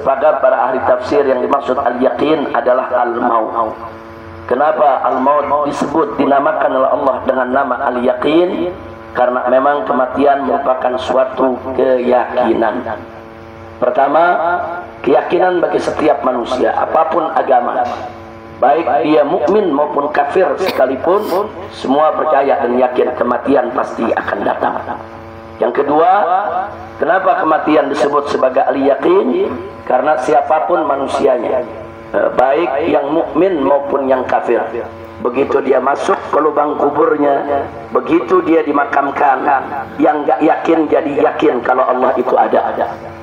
sepakat para ahli tafsir yang dimaksud al-yaqin adalah al-maut. Kenapa al-maut disebut dinamakan oleh Allah dengan nama al-yaqin? Karena memang kematian merupakan suatu keyakinan. Pertama, keyakinan bagi setiap manusia apapun agama, baik dia mukmin maupun kafir sekalipun, semua percaya dan yakin kematian pasti akan datang. Yang kedua, kenapa kematian disebut sebagai al-yaqin? Karena siapapun manusianya, baik yang mukmin maupun yang kafir, begitu dia masuk ke lubang kuburnya, begitu dia dimakamkan, yang gak yakin jadi yakin kalau Allah itu ada,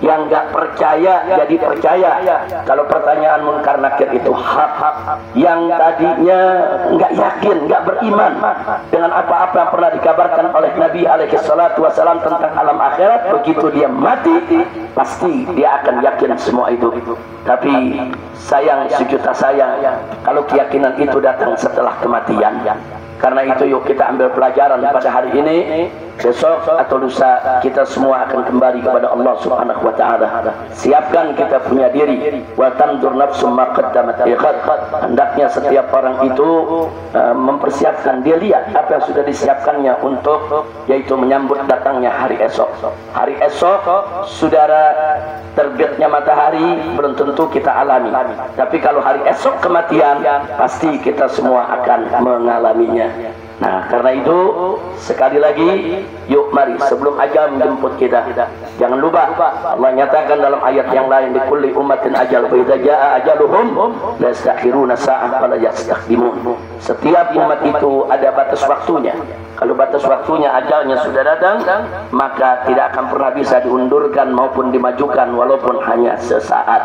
yang gak percaya jadi percaya kalau pertanyaan munkar nakir itu hak, yang tadinya gak yakin, gak beriman dengan apa-apa yang pernah dikabarkan oleh Nabi SAW tentang alam akhirat, begitu dia mati pasti dia akan yakin semua itu. Tapi sayang, sejuta sayang kalau keyakinan itu datang setelah kematian. Karena itu yuk kita ambil pelajaran pada hari ini, besok atau lusa kita semua akan kembali kepada Allah Subhanahu wa taala. Siapkan kita punya diri, wa tandur nafsum ma qaddamat lighad. Hendaknya setiap orang itu mempersiapkan, dia lihat apa yang sudah disiapkannya untuk, yaitu menyambut datangnya hari esok. Hari esok, saudara, terbitnya matahari belum tentu kita alami, tapi kalau hari esok kematian pasti kita semua akan mengalaminya. Nah, karena itu sekali lagi, yuk mari sebelum ajal menjemput kita, jangan lupa Allah nyatakan dalam ayat yang lain, di kulli ummatin ajal, fa idza jaa ajaluhum la yastakhiruna sa'ah wa la yastaqdimun. Setiap umat itu ada batas waktunya. Kalau batas waktunya, ajalnya sudah datang, maka tidak akan pernah bisa diundurkan maupun dimajukan walaupun hanya sesaat.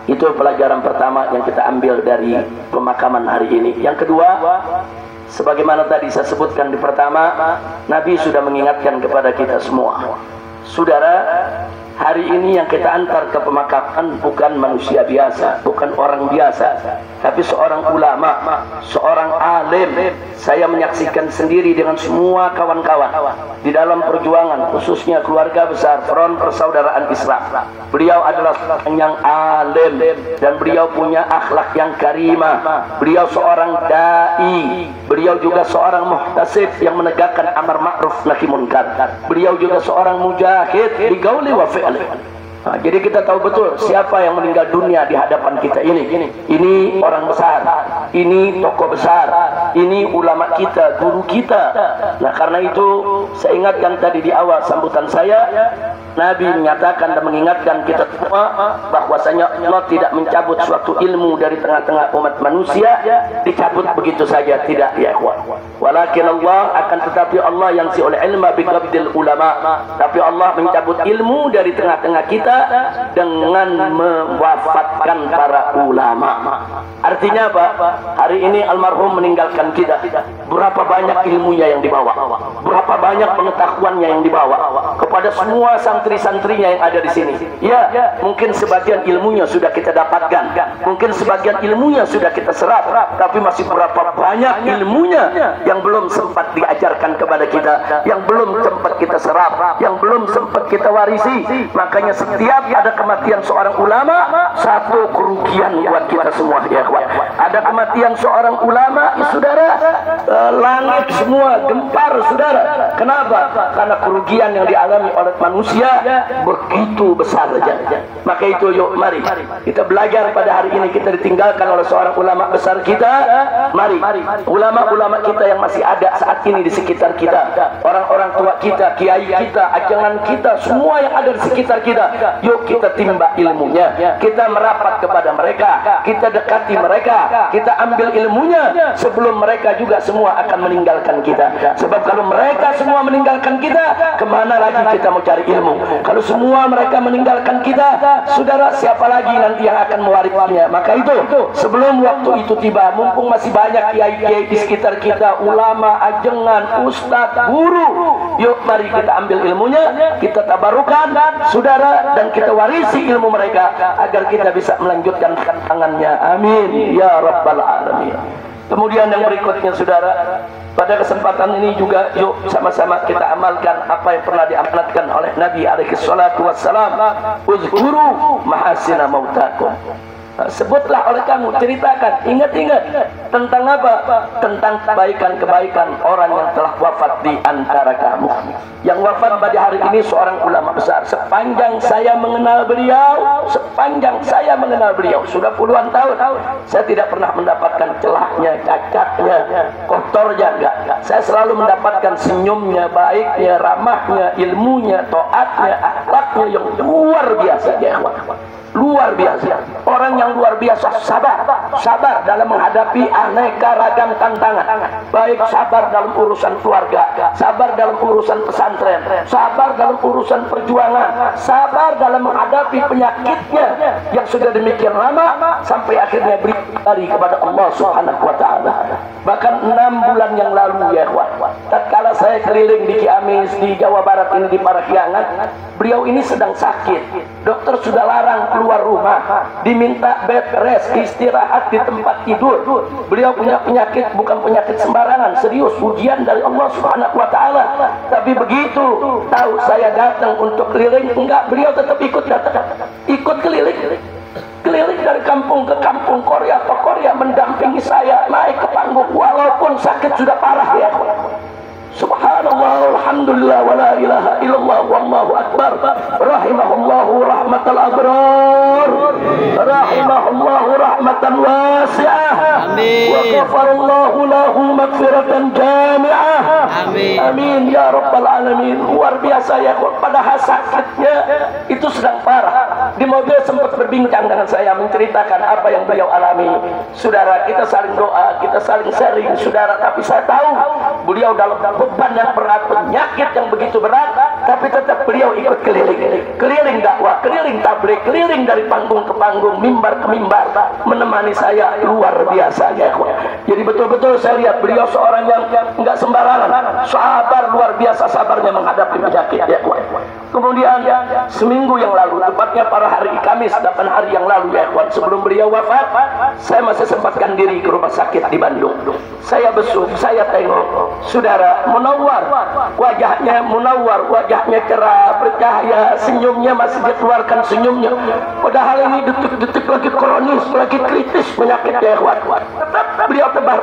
Itu pelajaran pertama yang kita ambil dari pemakaman hari ini. Yang kedua, sebagaimana tadi saya sebutkan di pertama, Nabi sudah mengingatkan kepada kita semua. Saudara, hari ini yang kita antar ke pemakaman bukan manusia biasa, bukan orang biasa, tapi seorang ulama, seorang alim. Saya menyaksikan sendiri dengan semua kawan-kawan di dalam perjuangan, khususnya keluarga besar Front Persaudaraan Islam. Beliau adalah seorang yang alim dan beliau punya akhlak yang karimah. Beliau seorang dai, beliau juga seorang muhtasib yang menegakkan amar ma'ruf nahi munkar. Beliau juga seorang mujahid bi qauli wa fi'li. Nah, jadi kita tahu betul siapa yang meninggal dunia di hadapan kita ini. Ini orang besar, ini tokoh besar, ini ulama kita, guru kita. Nah, karena itu saya ingatkan tadi di awal sambutan saya, Nabi menyatakan dan mengingatkan kita semua bahwasanya Allah tidak mencabut suatu ilmu dari tengah-tengah umat manusia, dicabut begitu saja, tidak, ya ikhwan. Walakin Allah, akan tetapi Allah yang si oleh ilma biqabdil ulama, tapi Allah mencabut ilmu dari tengah-tengah kita dengan mewafatkan para ulama. Artinya apa? Hari ini almarhum meninggalkan kita, berapa banyak ilmunya yang dibawa, berapa banyak pengetahuannya yang dibawa kepada semua santri-santrinya yang ada di sini. Ya, mungkin sebagian ilmunya sudah kita dapatkan, mungkin sebagian ilmunya sudah kita serap, tapi masih berapa banyak ilmunya yang belum sempat diajarkan kepada kita, yang belum sempat kita serap, yang belum sempat kita warisi. Makanya setiap ada kematian seorang ulama, satu kerugian buat kita semua, ya kawan. Ada kematian seorang ulama, saudara, langit semua gempar, saudara. Kenapa? Karena kerugian yang dialami oleh manusia begitu besar saja. Maka itu yuk mari kita belajar pada hari ini. Kita ditinggalkan oleh seorang ulama besar kita. Mari ulama-ulama kita yang masih ada saat ini di sekitar kita, orang-orang tua kita, kiai kita, ajangan kita, semua yang ada di sekitar kita, yuk kita timba ilmunya, kita merapat kepada mereka, kita dekati mereka, kita ambil ilmunya sebelum mereka juga semua akan meninggalkan kita. Sebab kalau mereka semua meninggalkan kita, kemana lagi kita mau cari ilmu? Kalau semua mereka meninggalkan kita, saudara, siapa lagi nanti yang akan mewarisnya? Maka itu sebelum waktu itu tiba, mumpung masih banyak kiai-kiai di sekitar kita, ulama, ajengan, ustadz, guru, yuk mari kita ambil ilmunya, kita tabarukan, saudara, dan kita warisi ilmu mereka agar kita bisa melanjutkan tangannya. Amin ya rabbal alamin. Kemudian yang berikutnya saudara, pada kesempatan ini juga yuk sama-sama kita amalkan apa yang pernah diamanatkan oleh Nabi alaihi salatu wassalam, uzkuru mahasina mautakum. Sebutlah oleh kamu, ceritakan, ingat-ingat tentang apa? Tentang kebaikan-kebaikan orang yang telah wafat di antara kamu. Yang wafat pada hari ini seorang ulama besar. Sepanjang saya mengenal beliau, sudah puluhan tahun, saya tidak pernah mendapatkan celahnya, cacatnya, kotornya, enggak. Saya selalu mendapatkan senyumnya, baiknya, ramahnya, ilmunya, taatnya, akhlaknya yang luar biasa, ya. Luar biasa. Orang yang luar biasa sabar dalam menghadapi aneka ragam tantangan. Baik sabar dalam urusan keluarga, sabar dalam urusan pesantren, sabar dalam urusan perjuangan, sabar dalam menghadapi penyakitnya yang sudah demikian lama sampai akhirnya beribadah kepada Allah Subhanahu wa taala. Bahkan 6 bulan yang lalu, ya ikhwan, tatkala saya keliling di Ciamis, di Jawa Barat ini, di Parahyangan, beliau ini sedang sakit. Dokter sudah larang keluar rumah, diminta bed rest, istirahat di tempat tidur. Beliau punya penyakit, bukan penyakit sembarangan, serius, ujian dari Allah Subhanahu wa taala. Tapi begitu tahu saya datang untuk keliling, enggak, beliau tetap ikut datang, ikut keliling dari kampung ke kampung, Korea ke Korea, mendampingi saya naik ke panggung walaupun sakit sudah parah, ya. Subhanallah, alhamdulillah, wa la ilaha illallah, wallahu akbar. Rahimahullahu rahmatal abrar, rahimahullahu rahmatan wasi'ah. Amin. Wa ghafarallahu lahu maghfiratan jami'ah. Amin. Amin ya rabbal alamin. Luar biasa, ya. Padahal sakitnya itu sedang parah. Di mobil sempat berbincang dengan saya, menceritakan apa yang beliau alami. Saudara, kita saling doa, kita saling sharing, saudara. Tapi saya tahu beliau dalam beban yang berat, penyakit yang begitu berat, tapi tetap beliau ikut keliling dakwah, keliling tabligh, keliling dari panggung ke panggung, mimbar ke mimbar, menemani saya. Luar biasa, ya. Jadi betul-betul saya lihat beliau seorang yang enggak sembarangan, sabar, luar biasa sabarnya menghadapi penyakit, ya. Kemudian seminggu yang lalu, tepatnya pada hari Kamis 8 hari yang lalu, ya, sebelum beliau wafat, saya masih sempatkan diri ke rumah sakit di Bandung. Saya besuk, saya tengok, saudara, munawwar wajahnya, wajahnya cerah, bercahaya, senyumnya masih dikeluarkan senyumnya. Padahal ini detik-detik lagi kronis, lagi kritis penyakitnya, tetap beliau tebar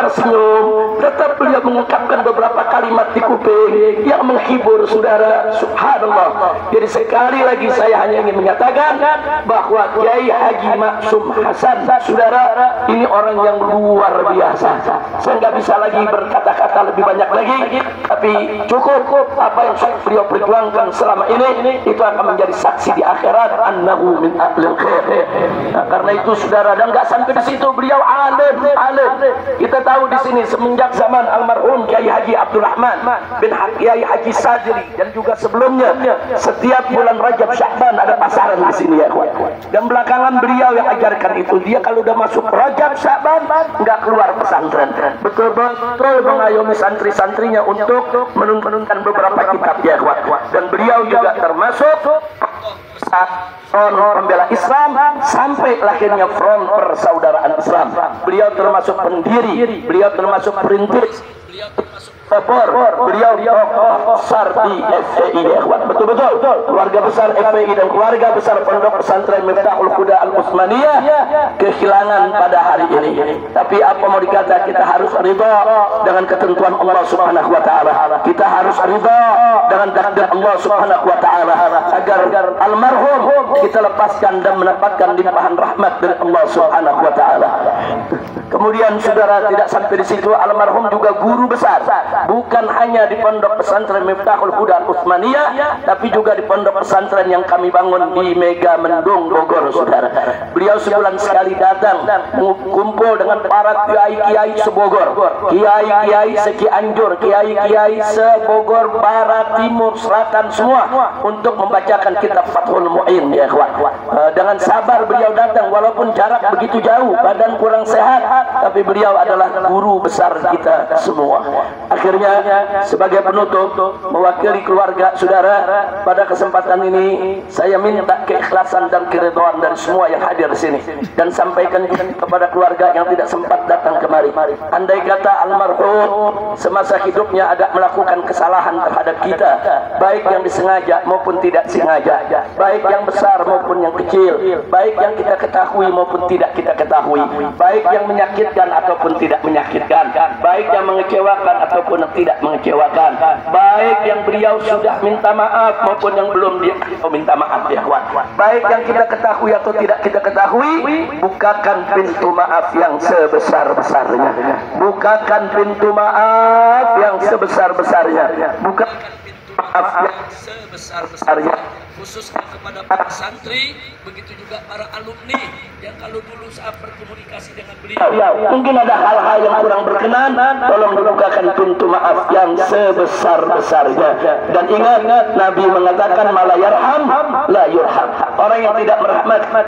senyum, tetap beliau mengungkapkan beberapa kalimat di kuping yang menghibur, saudara. Subhanallah. Jadi sekali lagi saya hanya ingin menyatakan bahwa Kiai Haji Maksum Hasan, saudara, ini orang yang luar biasa. Saya nggak bisa lagi berkata-kata lebih banyak lagi, tapi cukup apa yang beliau perjuangkan selama ini, itu akan menjadi saksi di akhirat annahu min ahlil khair. Nah, karena itu saudara, dan nggak sampai di situ, beliau alim. Kita tahu di sini semenjak zaman almarhum Kiai Haji Abdurrahman bin Kiai Haji Sadri, dan juga sebelumnya setiap bulan Rajab Sya'ban ada pasaran di sini, ya. Dan belakangan beliau yang ajarkan itu, dia kalau udah masuk Rajab Sya'ban nggak keluar pesantren, betul-betul mengayomi santri-santrinya untuk menurunkan beberapa kitab, ya. Dan beliau juga termasuk front pembela Islam sampai lahirnya front persaudaraan Islam. Beliau termasuk pendiri, beliau termasuk perintis, beliau tokoh besar di FPI, betul-betul keluarga besar FPI dan keluarga besar Pondok Pesantren Miftahul Huda Al Utsmaniyah kehilangan pada hari ini. Tapi apa mau dikata, kita harus ridha dengan ketentuan Allah Subhanahu wa taala. Kita harus ridha dengan takdir Allah Subhanahu wa taala agar almarhum kita lepaskan dan mendapatkan limpahan rahmat dari Allah Subhanahu wa taala. Kemudian saudara, tidak sampai di situ, almarhum juga guru besar, bukan hanya di Pondok Pesantren Miftahul Huda Al Utsmaniyah, tapi juga di pondok pesantren yang kami bangun di Mega Mendung, Bogor, saudara. Beliau sebulan sekali datang kumpul dengan para kiai-kiai sebogor, kiai-kiai se-Cianjur, kiai-kiai se-Bogor, Barat, Timur, Selatan, semua untuk membacakan kitab Fathul Mu'in, ya. Dengan sabar beliau datang walaupun jarak begitu jauh, badan kurang sehat, tapi beliau adalah guru besar kita semua. Akhirnya sebagai penutup, mewakili keluarga saudara, pada kesempatan ini saya minta keikhlasan dan keridhaan dari semua yang hadir di sini, dan sampaikan juga kepada keluarga yang tidak sempat datang kemari. Andai kata almarhum semasa hidupnya agak melakukan kesalahan terhadap kita, baik yang disengaja maupun tidak sengaja, baik yang besar maupun yang kecil, baik yang kita ketahui maupun tidak kita ketahui, baik yang menyakitkan ataupun tidak menyakitkan, baik yang mengecewakan ataupun tidak mengecewakan, baik yang beliau sudah minta maaf maupun yang belum dia minta maaf, ya kawan, baik yang kita ketahui atau tidak kita ketahui, bukakan pintu maaf yang sebesar-besarnya, bukakan pintu maaf yang sebesar-besarnya, bukakan maaf yang sebesar-besarnya, khususnya kepada para santri, begitu juga para alumni yang kalau dulu saat berkomunikasi dengan beliau mungkin ada hal-hal yang kurang berkenan, tolong dibukakan pintu maaf yang sebesar-besarnya. Dan ingat, Nabi mengatakan malayarham la yurham, orang yang tidak merahmat